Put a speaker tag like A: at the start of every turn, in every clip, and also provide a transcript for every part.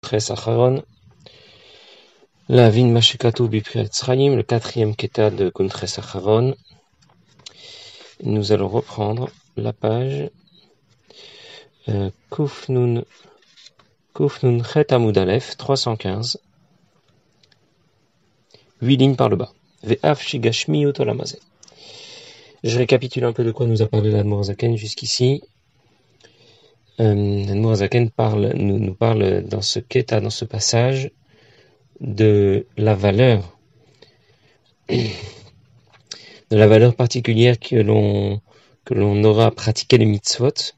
A: Kuntres Acharon, la Vin Mashekatu Bipri Etzraim, le 4e Keta de Kuntres Acharon. Nous allons reprendre la page Kufnun Chet Amud Aleph 315, 8 lignes par le bas. Ve'af Shigashmiyut Olamazeh. Je récapitule un peu de quoi nous a parlé l'Admor Zaken jusqu'ici. L'Admor Zaken nous parle dans ce Keta, dans ce passage, de la valeur particulière que l'on aura à pratiquer les mitzvot.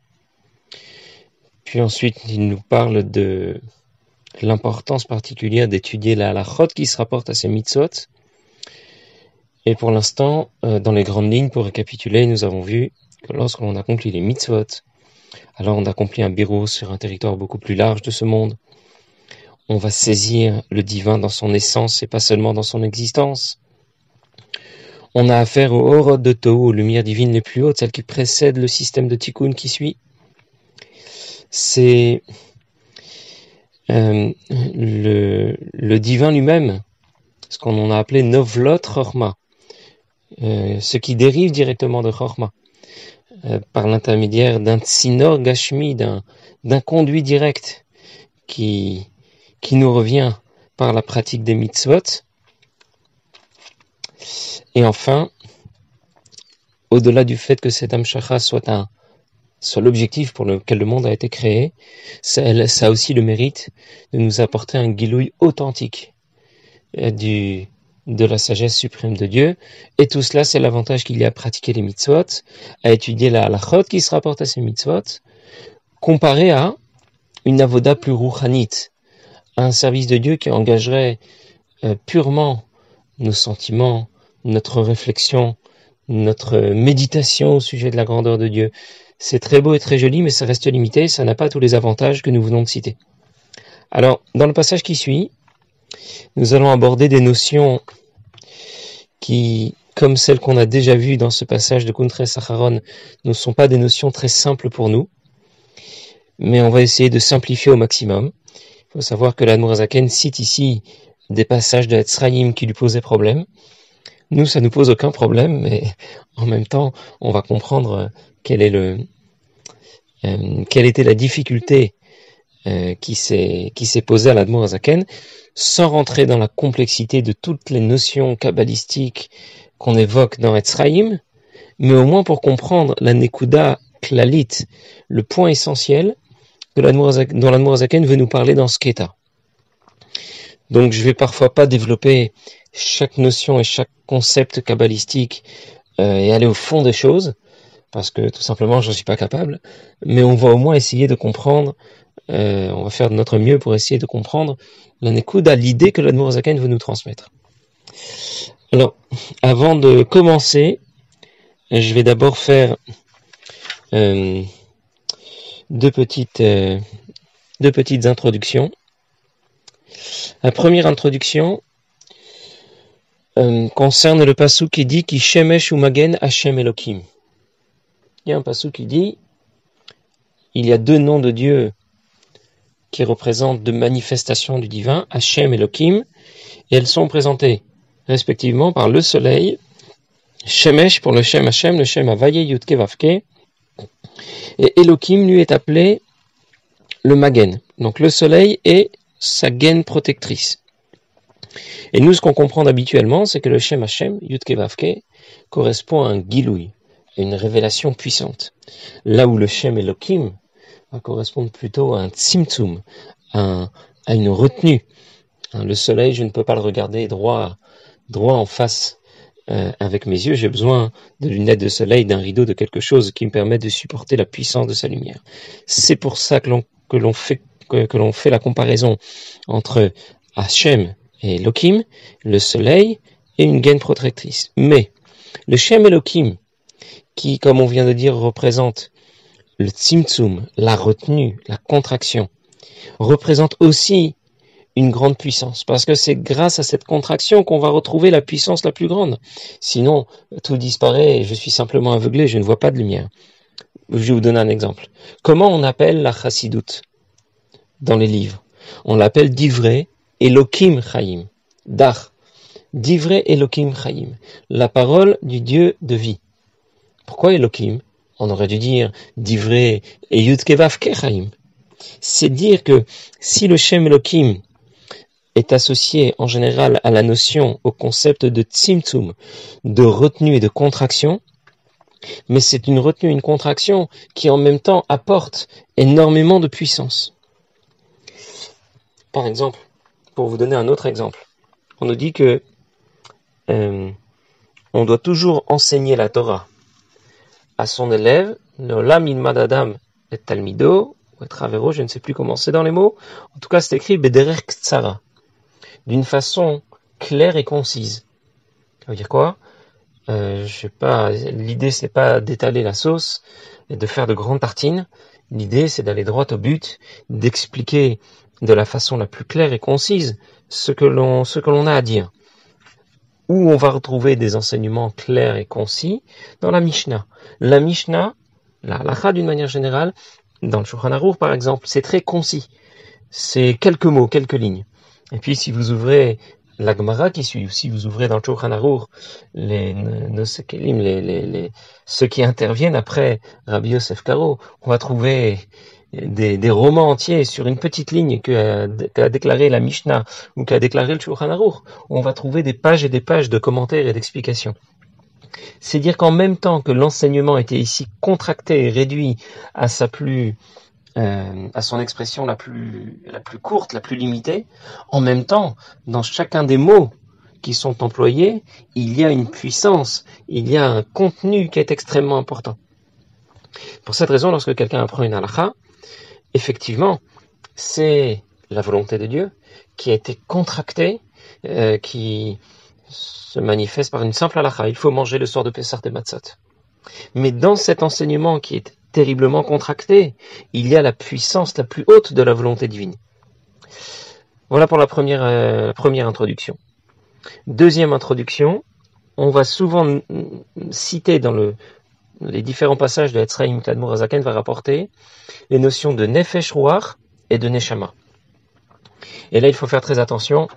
A: Puis ensuite, il nous parle de l'importance particulière d'étudier la halachot qui se rapporte à ces mitzvot. Et pour l'instant, dans les grandes lignes, pour récapituler, nous avons vu que lorsque l'on accomplit les mitzvot, alors on accomplit un birur sur un territoire beaucoup plus large de ce monde. On va saisir le divin dans son essence et pas seulement dans son existence. On a affaire aux orot de Tohu, aux lumières divines les plus hautes, celles qui précèdent le système de Tikkun qui suit. C'est le divin lui-même, ce qu'on a appelé Novlot Chorma, ce qui dérive directement de Chorma, par l'intermédiaire d'un tsinor gashmi, d'un conduit direct qui nous revient par la pratique des mitzvot. Et enfin, au-delà du fait que cet Hamshacha soit l'objectif pour lequel le monde a été créé, ça a aussi le mérite de nous apporter un gilouï authentique de la sagesse suprême de Dieu. Et tout cela, c'est l'avantage qu'il y a à pratiquer les mitzvot, à étudier la halachot qui se rapporte à ces mitzvot, comparé à une avoda plus rouchanite, un service de Dieu qui engagerait purement nos sentiments, notre réflexion, notre méditation au sujet de la grandeur de Dieu. C'est très beau et très joli, mais ça reste limité, ça n'a pas tous les avantages que nous venons de citer. Alors, dans le passage qui suit, nous allons aborder des notions qui, comme celles qu'on a déjà vues dans ce passage de Kuntres Acharon, ne sont pas des notions très simples pour nous, mais on va essayer de simplifier au maximum. Il faut savoir que l'Admor Zaken cite ici des passages de Etzraim qui lui posaient problème. Nous, ça nous pose aucun problème, mais en même temps, on va comprendre quelle était la difficulté qui s'est posée à l'Admor Zaken, sans rentrer dans la complexité de toutes les notions kabbalistiques qu'on évoque dans Etzraim, mais au moins pour comprendre la nekuda klalit, le point essentiel dont l'Admor Zaken veut nous parler dans ce Keta. Donc je vais parfois pas développer chaque notion et chaque concept kabbalistique et aller au fond des choses, parce que tout simplement je ne suis pas capable, mais on va au moins essayer de comprendre, on va faire de notre mieux pour essayer de comprendre la nekuda, l'idée que l'Admor Zaken veut nous transmettre. Alors, avant de commencer, je vais d'abord faire deux petites introductions. La première introduction concerne le passouk qui dit Ki shemesh umagen Hashem Elokim. Il y a un passouk qui dit il y a deux noms de Dieu qui représentent deux manifestations du divin, Hashem Elokim, et elles sont présentées respectivement par le soleil, Shemesh pour le Shem Hashem, le Shem Havaye Yudke Vavke, et Elokim lui est appelé le Magen, donc le soleil et sa gaine protectrice. Et nous, ce qu'on comprend habituellement, c'est que le Shem Hashem, Yudke Vavke, correspond à un gilouï, à une révélation puissante. Là où le Shem Elokim va correspondre plutôt à un tzimtzum, à une retenue. Le soleil, je ne peux pas le regarder droit en face avec mes yeux, j'ai besoin de lunettes de soleil, d'un rideau, de quelque chose qui me permet de supporter la puissance de sa lumière. C'est pour ça que l'on fait la comparaison entre Hashem et Elohim, le soleil et une gaine protectrice. Mais le Shem Elohim, qui, comme on vient de dire, représente le tzimtzum, la retenue, la contraction, représente aussi une grande puissance, parce que c'est grâce à cette contraction qu'on va retrouver la puissance la plus grande. Sinon, tout disparaît et je suis simplement aveuglé, je ne vois pas de lumière. Je vais vous donner un exemple. Comment on appelle la chassidoute dans les livres? On l'appelle Divrei Elokim Chaim. Dar. Divrei Elokim Chaim. La parole du Dieu de vie. Pourquoi Elokim? On aurait dû dire Divrei et Yud Kevav Chaim. C'est dire que si le Shem Elokim est associé en général à la notion, au concept de tzimtzum, de retenue et de contraction, mais c'est une retenue et une contraction qui en même temps apporte énormément de puissance. Par exemple, pour vous donner un autre exemple, on nous dit que on doit toujours enseigner la Torah à son élève, l'olam ilmad adam et talmido, ou et travero, je ne sais plus comment c'est dans les mots, en tout cas c'est écrit bederech ktsara, d'une façon claire et concise. Ça veut dire quoi? L'idée c'est pas d'étaler la sauce et de faire de grandes tartines. L'idée c'est d'aller droit au but, d'expliquer de la façon la plus claire et concise ce que l'on a à dire. Où on va retrouver des enseignements clairs et concis? Dans la Mishnah. La Mishnah, la halakha d'une manière générale, dans le Shulchan Aruch par exemple, c'est très concis. C'est quelques mots, quelques lignes. Et puis si vous ouvrez la Gemara qui suit, si vous ouvrez dans le Shulchan Aruch ceux qui interviennent après Rabbi Yosef Karo, on va trouver des romans entiers sur une petite ligne qu'a déclaré la Mishnah ou qu'a déclaré le Shulchan Aruch. On va trouver des pages et des pages de commentaires et d'explications. C'est dire qu'en même temps que l'enseignement était ici contracté et réduit à son expression la plus courte, la plus limitée, en même temps, dans chacun des mots qui sont employés, il y a une puissance, il y a un contenu qui est extrêmement important. Pour cette raison, lorsque quelqu'un apprend une halakha, effectivement, c'est la volonté de Dieu qui a été contractée, qui se manifeste par une simple halakha. Il faut manger le soir de Pessah et Matzot. Mais dans cet enseignement qui est terriblement contracté, il y a la puissance la plus haute de la volonté divine. Voilà pour la première introduction. Deuxième introduction, on va souvent citer dans les différents passages de Etzraïm que l'Admour HaZaken va rapporter les notions de Nefesh Ruach et de Neshama. Et là, il faut faire très attention.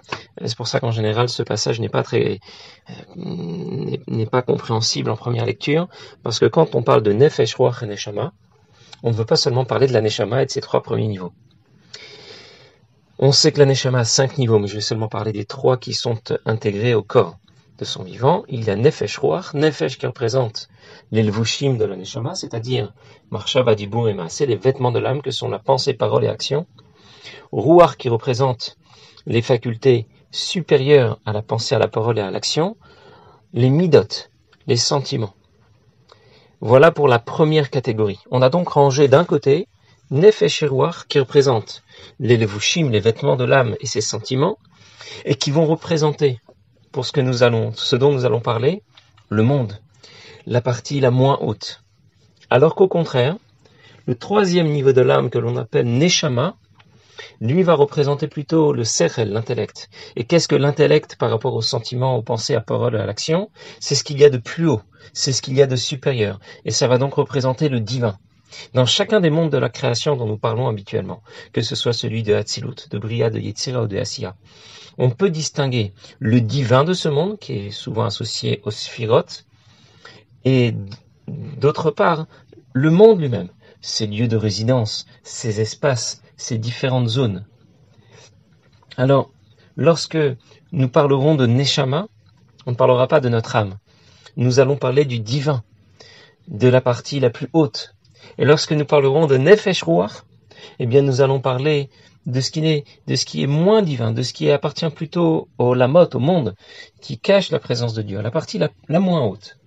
A: C'est pour ça qu'en général, ce passage n'est pas compréhensible en première lecture, parce que quand on parle de Nefesh Ruach et Neshama, on ne veut pas seulement parler de la Neshama et de ses 3 premiers niveaux. On sait que la Neshama a 5 niveaux, mais je vais seulement parler des 3 qui sont intégrés au corps de son vivant. Il y a Nefesh Ruach, Nefesh qui représente les Levushim de la Neshama, c'est-à-dire Marcha, Dibur et Maaseh, les vêtements de l'âme que sont la pensée, parole et action. Ruach qui représente les facultés supérieures à la pensée, à la parole et à l'action. Les Midot, les sentiments. Voilà pour la première catégorie. On a donc rangé d'un côté Nefesh et Ruach qui représentent les Levushim, les vêtements de l'âme et ses sentiments, et qui vont représenter, pour ce dont nous allons parler, le monde, la partie la moins haute. Alors qu'au contraire, le 3e niveau de l'âme que l'on appelle Neshama, lui va représenter plutôt le sechel, l'intellect. Et qu'est-ce que l'intellect par rapport aux sentiments, aux pensées, à parole, à l'action? C'est ce qu'il y a de plus haut, c'est ce qu'il y a de supérieur. Et ça va donc représenter le divin. Dans chacun des mondes de la création dont nous parlons habituellement, que ce soit celui de Hatzilut, de Bria, de Yetzira ou de Asiya, on peut distinguer le divin de ce monde, qui est souvent associé aux Sphirot, et d'autre part, le monde lui-même, ses lieux de résidence, ses espaces, ces différentes zones. Alors, lorsque nous parlerons de Neshama, on ne parlera pas de notre âme. Nous allons parler du divin, de la partie la plus haute. Et lorsque nous parlerons de Nefesh Ruach, eh bien nous allons parler de ce qui est moins divin, de ce qui appartient plutôt au lamot, au monde, qui cache la présence de Dieu, à la partie la moins haute.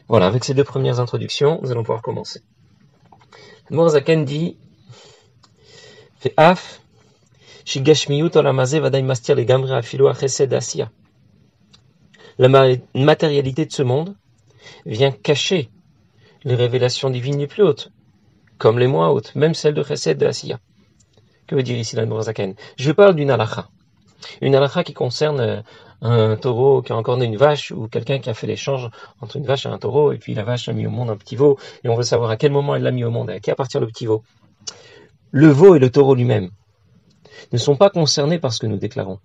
A: Voilà, avec ces 2 premières introductions, nous allons pouvoir commencer. L'Admour HaZaken dit Ve'af shigashmiyut olam hazeh vadaï mastir legamre afilu hachesed asiya. La matérialité de ce monde vient cacher les révélations divines les plus hautes, comme les moins hautes, même celles de chesed de asiya. Que veut dire ici l'Admour HaZaken? Je parle d'une halakha. Une halakha qui concerne un taureau qui a encore né une vache, ou quelqu'un qui a fait l'échange entre une vache et un taureau, et puis la vache a mis au monde un petit veau, et on veut savoir à quel moment elle l'a mis au monde, et à qui appartient le petit veau. Le veau et le taureau lui-même ne sont pas concernés par ce que nous déclarons.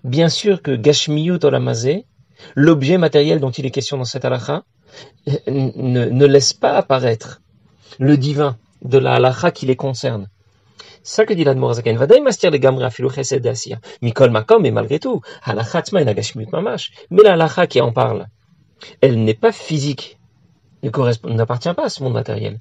A: Bien sûr que Gashmiyut Olamazé, l'objet matériel dont il est question dans cette halakha, ne laisse pas apparaître le divin de la halakha qui les concerne. C'est ça que dit l'Admor Zaken. Vadaï mastir les gamra filou chesed d'Asiya. Mikol makom, mais malgré tout, halakha tzma ina Gashmiyut mamash. Mais la halakha qui en parle, elle n'est pas physique, n'appartient pas à ce monde matériel.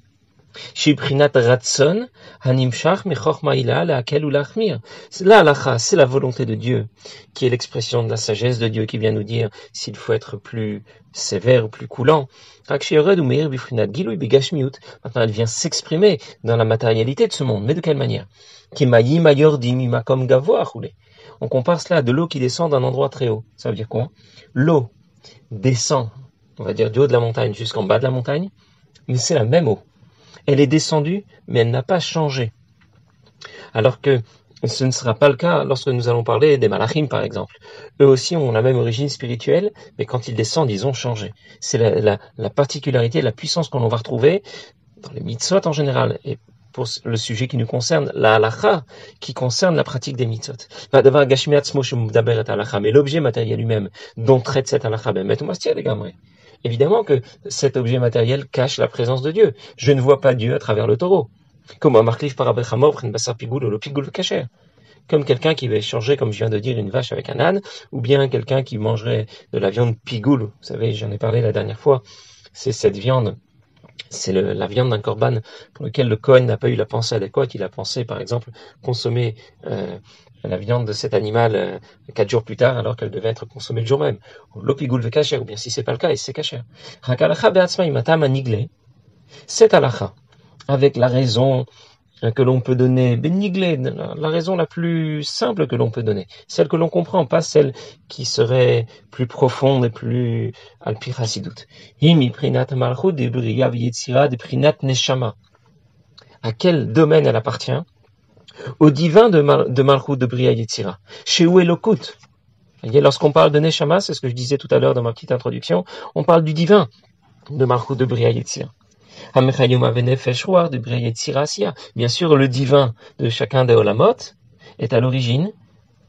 A: La halakha, c'est la volonté de Dieu, qui est l'expression de la sagesse de Dieu, qui vient nous dire s'il faut être plus sévère ou plus coulant. Maintenant, elle vient s'exprimer dans la matérialité de ce monde. Mais de quelle manière? On compare cela à de l'eau qui descend d'un endroit très haut. Ça veut dire quoi? L'eau descend, on va dire, du haut de la montagne jusqu'en bas de la montagne, mais c'est la même eau. Elle est descendue, mais elle n'a pas changé. Alors que ce ne sera pas le cas lorsque nous allons parler des malachim, par exemple. Eux aussi ont la même origine spirituelle, mais quand ils descendent, ils ont changé. C'est la particularité, la puissance qu'on va retrouver dans les mitzvot en général. Et pour le sujet qui nous concerne, la halakha, qui concerne la pratique des mitzvot. Mais l'objet matériel lui-même, dont traite cette halakha, évidemment que cet objet matériel cache la présence de Dieu. Je ne vois pas Dieu à travers le taureau. Comme quelqu'un qui va échanger, comme je viens de dire, une vache avec un âne, ou bien quelqu'un qui mangerait de la viande pigoule. Vous savez, j'en ai parlé la dernière fois. C'est cette viande, c'est la viande d'un korban pour lequel le Kohen n'a pas eu la pensée adéquate. Il a pensé, par exemple, consommer la viande de cet animal 4 jours plus tard, alors qu'elle devait être consommée le jour même. L'opigul ve kacher, ou bien si c'est pas le cas, et c'est kacher. Cette halakha, avec la raison que l'on peut donner, béniglé, la raison la plus simple que l'on peut donner, celle que l'on comprend, pas celle qui serait plus profonde et plus alpi chasidut. Himi prinat malchut de briya v'yetzira de prinat neshama. À quel domaine elle appartient? Au divin de malchut de briya yetzira. Chez où est l'okut? Lorsqu'on parle de neshama, c'est ce que je disais tout à l'heure dans ma petite introduction, on parle du divin de malchut de briya yetzira. Bien sûr, le divin de chacun des Olamot est à l'origine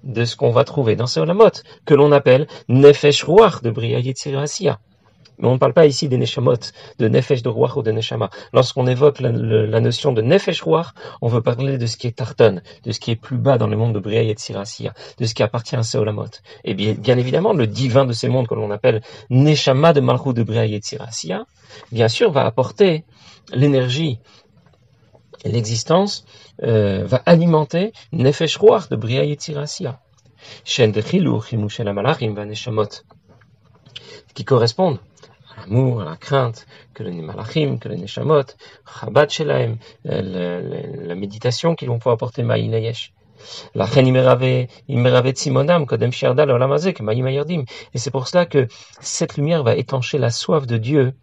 A: de ce qu'on va trouver dans ces Olamot, que l'on appelle Nefesh Ruach de Bria Yetzira Asiya. Mais on ne parle pas ici des Neshamot, de Nefesh de Ruach ou de Neshama. Lorsqu'on évoque la notion de Nefesh Ruach, on veut parler de ce qui est Tarton, de ce qui est plus bas dans le monde de Bria Yetzira Asiya, de ce qui appartient à ces Olamot. Et bien évidemment, le divin de ces mondes que l'on appelle Neshama de Malchut de Bria Yetzira Asiya, bien sûr, va apporter l'énergie et l'existence, va alimenter Nefesh Ruach de Bria Yetzira Asiya. Shen de Chiluch, Himushel HaMalachim va Neshamot, qui correspondent à l'amour, à la crainte, que les Malachim, que les Neshamot, Chabad Shelaim, la méditation qu'ils vont pouvoir apporter Ma'in Hayesh. Et c'est pour cela que cette lumière va étancher la soif de Dieu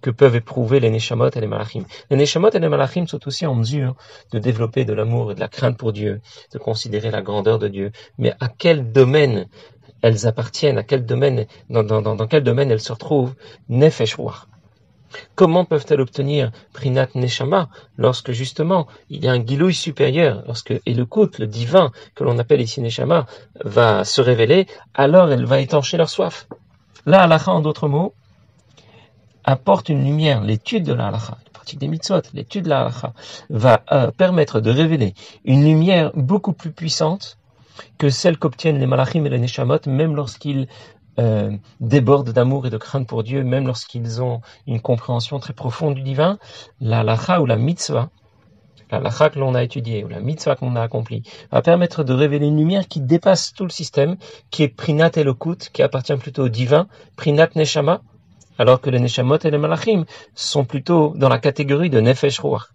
A: que peuvent éprouver les Neshamot et les Malachim. Les Neshamot et les Malachim sont aussi en mesure de développer de l'amour et de la crainte pour Dieu, de considérer la grandeur de Dieu. Mais à quel domaine elles appartiennent, à quel domaine, dans quel domaine elles se retrouvent? Nefesh Ruach. Comment peuvent-elles obtenir Prinat Neshama lorsque justement il y a un Gilouï supérieur, lorsque Elokut, le divin que l'on appelle ici Neshama, va se révéler, alors elle va étancher leur soif. La halakha, en d'autres mots, apporte une lumière. L'étude de la halakha, la pratique des mitzvot, l'étude de la halakha va permettre de révéler une lumière beaucoup plus puissante que celle qu'obtiennent les malachim et les neshamot, même lorsqu'ils débordent d'amour et de crainte pour Dieu, même lorsqu'ils ont une compréhension très profonde du divin. La halakha ou la mitzvah, la halakha que l'on a étudiée ou la mitzvah qu'on a accomplie, va permettre de révéler une lumière qui dépasse tout le système, qui est prinat elokut, qui appartient plutôt au divin, prinat neshama, alors que les neshamot et les malachim sont plutôt dans la catégorie de nefesh ruach.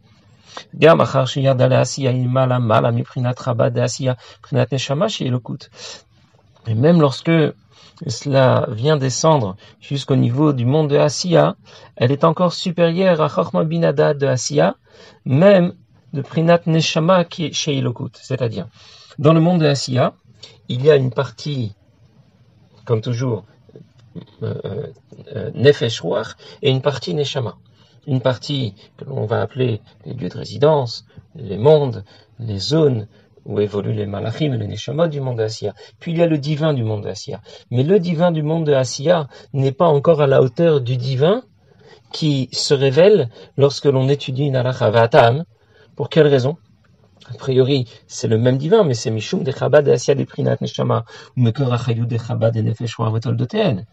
A: Et même lorsque cela vient descendre jusqu'au niveau du monde de Asiya, elle est encore supérieure à Chochma Binada de Asiya, même de Prinat Neshama qui est chez Elokut. C'est-à-dire, dans le monde de Asiya, il y a une partie, comme toujours, Nefesh Ruach et une partie Neshama. Une partie que l'on va appeler les lieux de résidence, les mondes, les zones où évoluent les malachim et les neshamot du monde de Asiya. Puis il y a le divin du monde de Asiya. Mais le divin du monde de Asiya n'est pas encore à la hauteur du divin qui se révèle lorsque l'on étudie une halakha v'atam. Pour quelle raison? A priori, c'est le même divin, mais c'est Mishum de Chabad de Asiya de Prinat Neshama, ou Mekor Achayut de Chabad de Nefesh Roavetol de Tehen.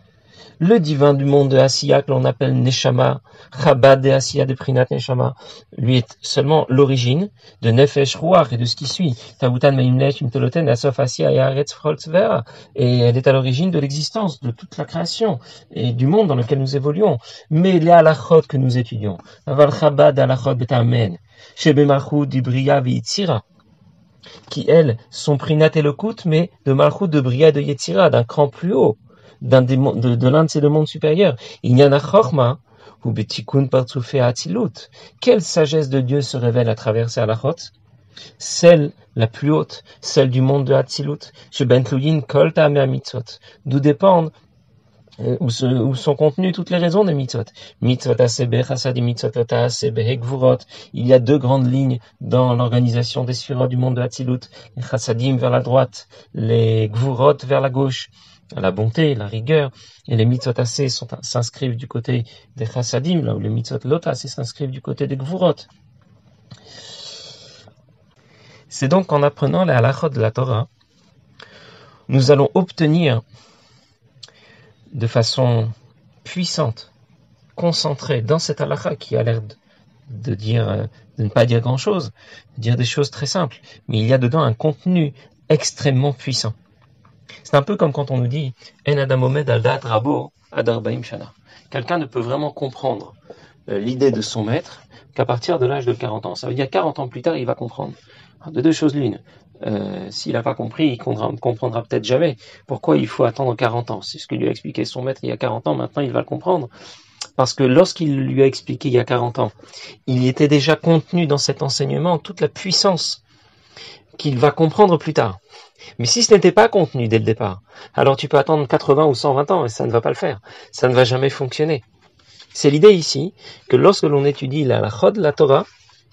A: Le divin du monde de Asiya, que l'on appelle Neshama, Chabad de Asiya de Prinat Neshama, lui est seulement l'origine de Nefesh Ruach et de ce qui suit. Tavutan Meimlech Imtoloten Asof Asiya et Aretz Cholz Vera. Et elle est à l'origine de l'existence, de toute la création et du monde dans lequel nous évoluons. Mais les halachot que nous étudions, Aval Chabad halachot betamen, Shebe Malchut di Bria v'Yitzira, qui elles sont Prinat Elokut, mais de Malchut de Bria de Yetzira, d'un cran plus haut, de l'un de ces deux mondes supérieurs. Inyana Chorma, ou Betikun Partsufé Atzilut. Quelle sagesse de Dieu se révèle à travers ces halachot? Celle la plus haute, celle du monde de Atzilut, Shebentluyin Kol Ta'amei HaMitzvot, d'où dépendent où sont contenues toutes les raisons des mitzvot. Mitzvot asebe chassadim, mitzvot asebe hekvurot. Il y a deux grandes lignes dans l'organisation des sphirot du monde de Hatzilut. Les chassadim vers la droite, les gvurot vers la gauche. La bonté, la rigueur. Et les mitzvot asé s'inscrivent du côté des chassadim, là où les mitzvot lot asé s'inscrivent du côté des gvurot. C'est donc en apprenant les halachot de la Torah, nous allons obtenir de façon puissante, concentrée dans cette halakha qui a l'air de ne pas dire grand-chose, de dire des choses très simples, mais il y a dedans un contenu extrêmement puissant. C'est un peu comme quand on nous dit En adam omed al da'at rabo ad 40 shana. Quelqu'un ne peut vraiment comprendre l'idée de son maître qu'à partir de l'âge de 40 ans. Ça veut dire 40 ans plus tard, il va comprendre. De deux choses l'une. S'il n'a pas compris, il comprendra peut-être jamais. Pourquoi il faut attendre 40 ans? C'est ce que lui a expliqué son maître il y a 40 ans, maintenant il va le comprendre. Parce que lorsqu'il lui a expliqué il y a 40 ans, il y était déjà contenu dans cet enseignement toute la puissance qu'il va comprendre plus tard. Mais si ce n'était pas contenu dès le départ, alors tu peux attendre 80 ou 120 ans et ça ne va pas le faire. Ça ne va jamais fonctionner. C'est l'idée ici que lorsque l'on étudie la halachot de la Torah,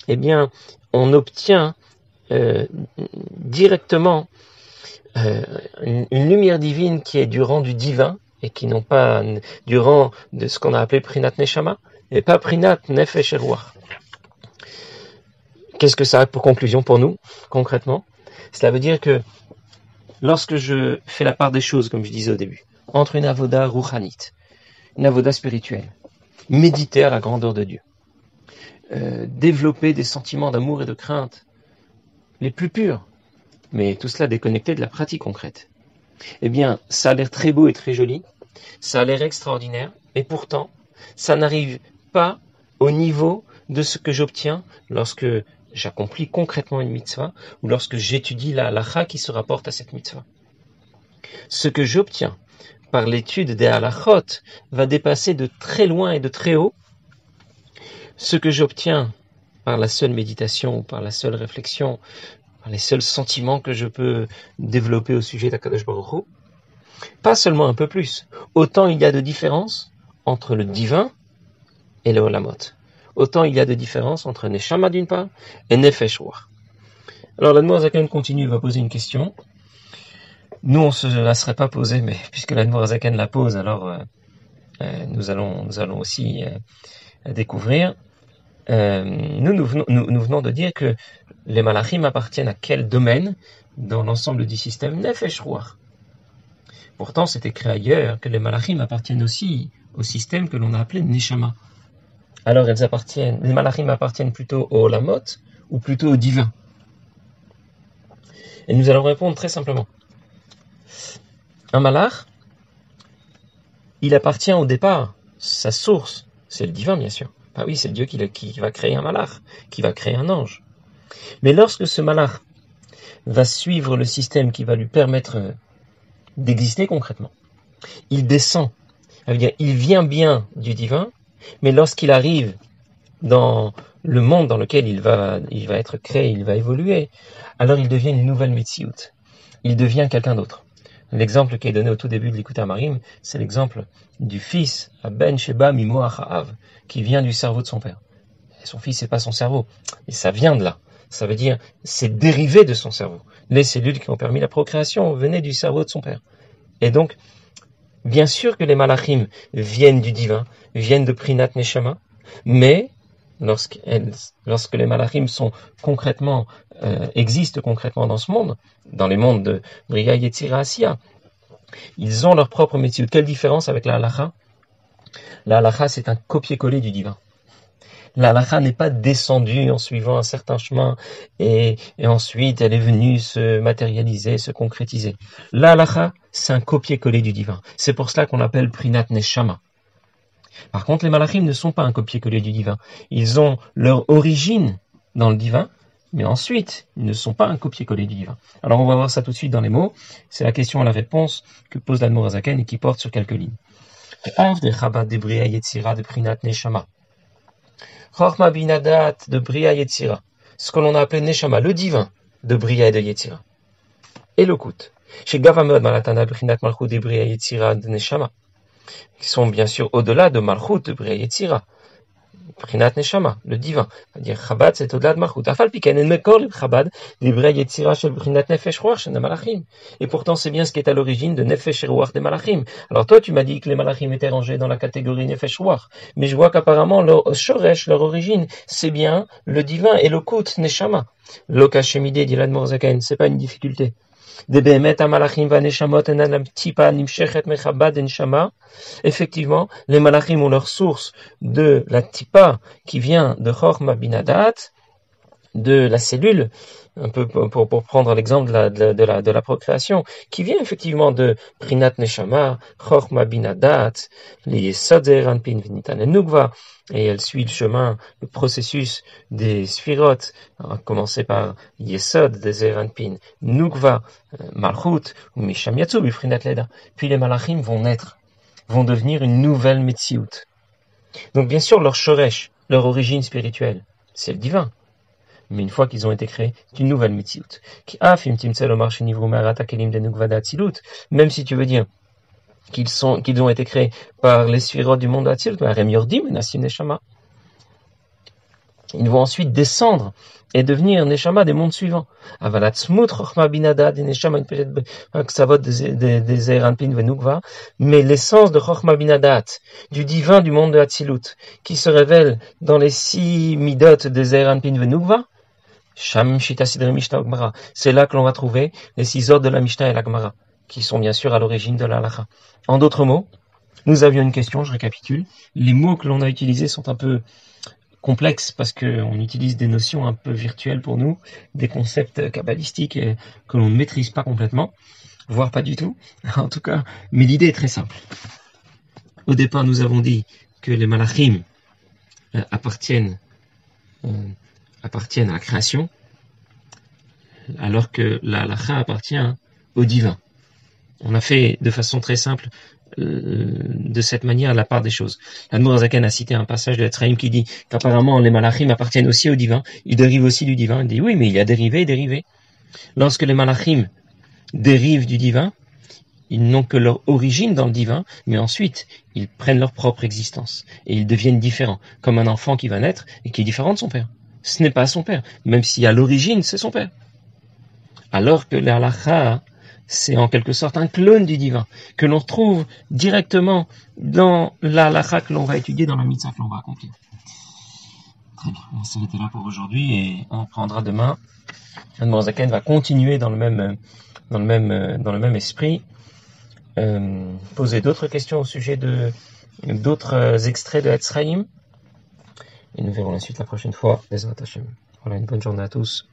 A: eh bien, on obtient directement une lumière divine qui est du rang du divin et qui non pas du rang de ce qu'on a appelé Prinat Neshama et pas Prinat Nefesh et Ruach. Qu'est-ce que ça a pour conclusion pour nous, concrètement? Cela veut dire que lorsque je fais la part des choses, comme je disais au début, entre une avoda ruchanite, une avoda spirituelle, méditer à la grandeur de Dieu, développer des sentiments d'amour et de crainte les plus purs, mais tout cela déconnecté de la pratique concrète. Eh bien, ça a l'air très beau et très joli, ça a l'air extraordinaire, et pourtant, ça n'arrive pas au niveau de ce que j'obtiens lorsque j'accomplis concrètement une mitzvah, ou lorsque j'étudie la halakha qui se rapporte à cette mitzvah. Ce que j'obtiens par l'étude des halachot va dépasser de très loin et de très haut ce que j'obtiens par la seule méditation, ou par la seule réflexion, par les seuls sentiments que je peux développer au sujet d'Akadosh Baruch Hu. Pas seulement un peu plus. Autant il y a de différence entre le divin et le olamot. Autant il y a de différence entre Neshama d'une part et Nefesh Ruach. Alors l'Admor Zaken continue, va poser une question. Nous on se la serait pas posée, mais puisque l'Admor Zaken la pose, alors nous allons aussi découvrir. Nous venons de dire que les malachim appartiennent à quel domaine dans l'ensemble du système? Nefesh Ruach. Pourtant, c'est écrit ailleurs que les malachim appartiennent aussi au système que l'on a appelé Neshama. Alors, les malachim appartiennent plutôt au olamot ou plutôt au divin? Et nous allons répondre très simplement. Un malach, il appartient au départ, sa source, c'est le divin bien sûr. Ah oui, c'est Dieu qui va créer un malach, qui va créer un ange. Mais lorsque ce malach va suivre le système qui va lui permettre d'exister concrètement, il descend, ça veut dire il vient bien du divin, mais lorsqu'il arrive dans le monde dans lequel il va être créé, il va évoluer, alors il devient une nouvelle Metsiout. Il devient quelqu'un d'autre. L'exemple qui est donné au tout début de l'Ikutei Amarim, c'est l'exemple du fils, Ben Sheba Mimo Achaav, qui vient du cerveau de son père. Et son fils, c'est pas son cerveau, et ça vient de là. Ça veut dire, c'est dérivé de son cerveau. Les cellules qui ont permis la procréation venaient du cerveau de son père. Et donc, bien sûr que les malachim viennent du divin, viennent de Prinat Neshama, mais lorsque les malachim sont concrètement, existent concrètement dans ce monde, dans les mondes de Bria, Yetzira, Asiya, ils ont leur propre métier. Quelle différence avec la halakha? La halakha, c'est un copier-coller du divin. La halakha n'est pas descendue en suivant un certain chemin et ensuite elle est venue se matérialiser, se concrétiser. La halakha, c'est un copier-coller du divin. C'est pour cela qu'on l'appelle Prinat Neshama. Par contre, les malachim ne sont pas un copier-coller du divin. Ils ont leur origine dans le divin, mais ensuite, ils ne sont pas un copier-coller du divin. Alors on va voir ça tout de suite dans les mots. C'est la question à la réponse que pose l'Admor HaZaken et qui porte sur quelques lignes. Av de Chabad de Bria Yetzira de Prinat Neshama. Chochma binadat de Bria Yetzira. Ce que l'on a appelé Neshama, le divin de Bria et de Yetzira. Et le Kout. Chez Gavamod Malatana Prinat Malchut de Bria Yetzira de Neshama. Qui sont bien sûr au-delà de Malchut de Bria Yetzira. Prinat Neshama, le divin. C'est-à-dire Chabad, c'est au-delà de Malchut. Afal piken en mekor le Chabad de Bria Yetzira shel Prinat Nefesh Ruach shel Malachim. Et pourtant, c'est bien ce qui est à l'origine de Nefesh Ruach des Malachim. Alors toi, tu m'as dit que les Malachim étaient rangés dans la catégorie Nefesh Ruach. Mais je vois qu'apparemment, leur shoresh, leur origine, c'est bien le divin et le Kout Neshama. Lokashemide, dit l'Admor HaZaken, c'est pas une difficulté. Effectivement, les malachim ont leur source de la tipa qui vient de Chochma Binadat, de la cellule, un peu pour prendre l'exemple de la procréation, qui vient effectivement de Prinat Neshama, Chochma Binadat, les Yesod Zeranpin Vinitan et Nukva, et elle suit le chemin, le processus des Sphirot, à commencer par Yesod, des Zeranpin, Nukva, Malchut, ou Misham Yatsu, Bifrinat Leda. Puis les malachim vont naître, vont devenir une nouvelle Metsiout. Donc bien sûr, leur shoresh, leur origine spirituelle, c'est le divin. Mais une fois qu'ils ont été créés, c'est une nouvelle Metsiout. Même si tu veux dire qu'ils ont été créés par les Sphirot du monde d'Atzilut, ils vont ensuite descendre et devenir Neshama des mondes suivants. Mais l'essence de Chochma Binadat, du divin du monde de Atzilut, qui se révèle dans les 6 midot de Zeranpin Venugva, c'est là que l'on va trouver les 6 ordres de la Mishnah et la Gemara, qui sont bien sûr à l'origine de la halakha. En d'autres mots, nous avions une question, je récapitule. Les mots que l'on a utilisés sont un peu complexes parce qu'on utilise des notions un peu virtuelles pour nous, des concepts kabbalistiques que l'on ne maîtrise pas complètement, voire pas du tout. En tout cas, mais l'idée est très simple. Au départ, nous avons dit que les malachim appartiennent à la création, alors que la halakha appartient au divin. On a fait de façon très simple, de cette manière, la part des choses. L'Admor HaZaken a cité un passage de Etzraïm qui dit qu'apparemment les malachim appartiennent aussi au divin, ils dérivent aussi du divin. Il dit oui, mais il y a dérivé et dérivé. Lorsque les malachim dérivent du divin, ils n'ont que leur origine dans le divin, mais ensuite, ils prennent leur propre existence. Et ils deviennent différents, comme un enfant qui va naître et qui est différent de son père. Ce n'est pas son père, même si à l'origine, c'est son père. Alors que la halakha, c'est en quelque sorte un clone du divin, que l'on retrouve directement dans la halakha que l'on va étudier dans la mitzvah que l'on va accomplir. Très bien, on va s'arrêter là pour aujourd'hui et on reprendra demain. L'Admor HaZaken va continuer dans le même esprit, poser d'autres questions au sujet d'autres extraits de Etzraïm. Et nous verrons la suite la prochaine fois. Bezrat Hashem. Voilà, une bonne journée à tous.